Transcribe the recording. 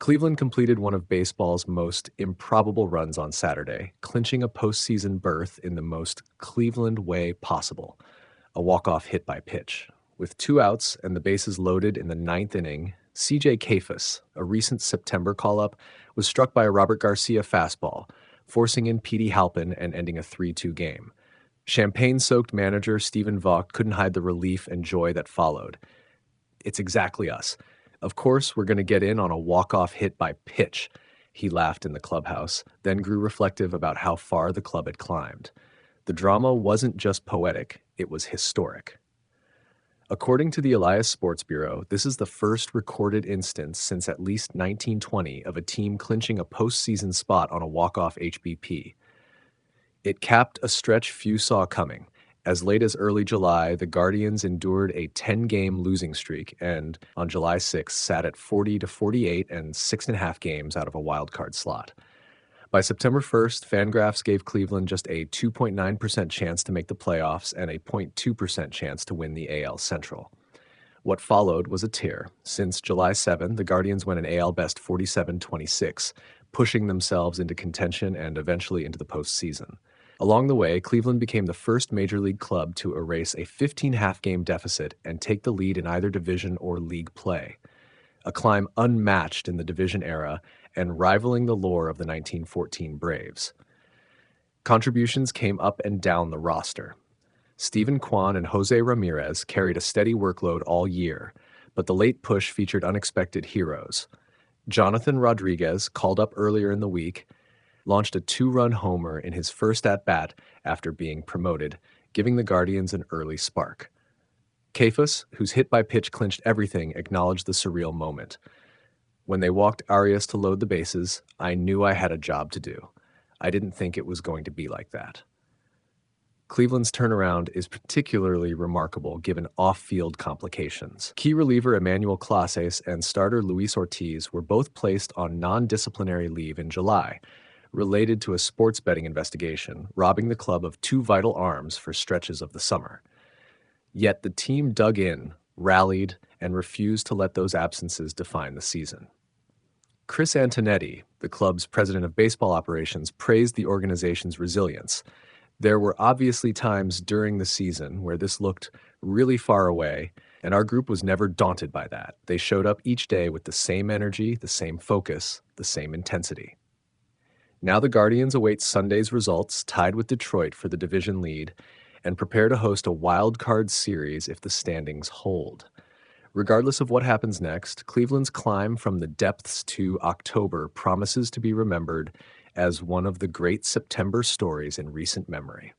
Cleveland completed one of baseball's most improbable runs on Saturday, clinching a postseason berth in the most Cleveland way possible, a walk-off hit by pitch. With two outs and the bases loaded in the ninth inning, CJ Kayfus, a recent September call-up, was struck by a Robert Garcia fastball, forcing in Petey Halpin and ending a 3-2 game. Champagne-soaked manager Stephen Vogt couldn't hide the relief and joy that followed. "It's exactly us. Of course, we're going to get in on a walk-off hit by pitch," he laughed in the clubhouse, then grew reflective about how far the club had climbed. The drama wasn't just poetic, it was historic. According to the Elias Sports Bureau, this is the first recorded instance since at least 1920 of a team clinching a postseason spot on a walk-off HBP. It capped a stretch few saw coming. As late as early July, the Guardians endured a 10-game losing streak and, on July 6, sat at 40-48 and 6.5 games out of a wildcard slot. By September 1st, Fangraphs gave Cleveland just a 2.9% chance to make the playoffs and a 0.2% chance to win the AL Central. What followed was a tear. Since July 7, the Guardians went an AL Best 47-26, pushing themselves into contention and eventually into the postseason. Along the way, Cleveland became the first major league club to erase a 15-half-game deficit and take the lead in either division or league play, a climb unmatched in the division era and rivaling the lore of the 1914 Braves. Contributions came up and down the roster. Steven Kwan and Jose Ramirez carried a steady workload all year, but the late push featured unexpected heroes. Johnathan Rodríguez, called up earlier in the week, launched a 2-run homer in his first at-bat after being promoted, giving the Guardians an early spark. Kayfus, whose hit by pitch clinched everything, acknowledged the surreal moment. "When they walked Arias to load the bases, I knew I had a job to do. I didn't think it was going to be like that." Cleveland's turnaround is particularly remarkable given off-field complications. Key reliever Emmanuel Clases and starter Luis Ortiz were both placed on non-disciplinary leave in July, related to a sports betting investigation, robbing the club of 2 vital arms for stretches of the summer. Yet the team dug in, rallied, and refused to let those absences define the season. Chris Antonetti, the club's president of baseball operations, praised the organization's resilience. "There were obviously times during the season where this looked really far away, and our group was never daunted by that. They showed up each day with the same energy, the same focus, the same intensity." Now the Guardians await Sunday's results, tied with Detroit for the division lead, and prepare to host a wild card series if the standings hold. Regardless of what happens next, Cleveland's climb from the depths to October promises to be remembered as one of the great September stories in recent memory.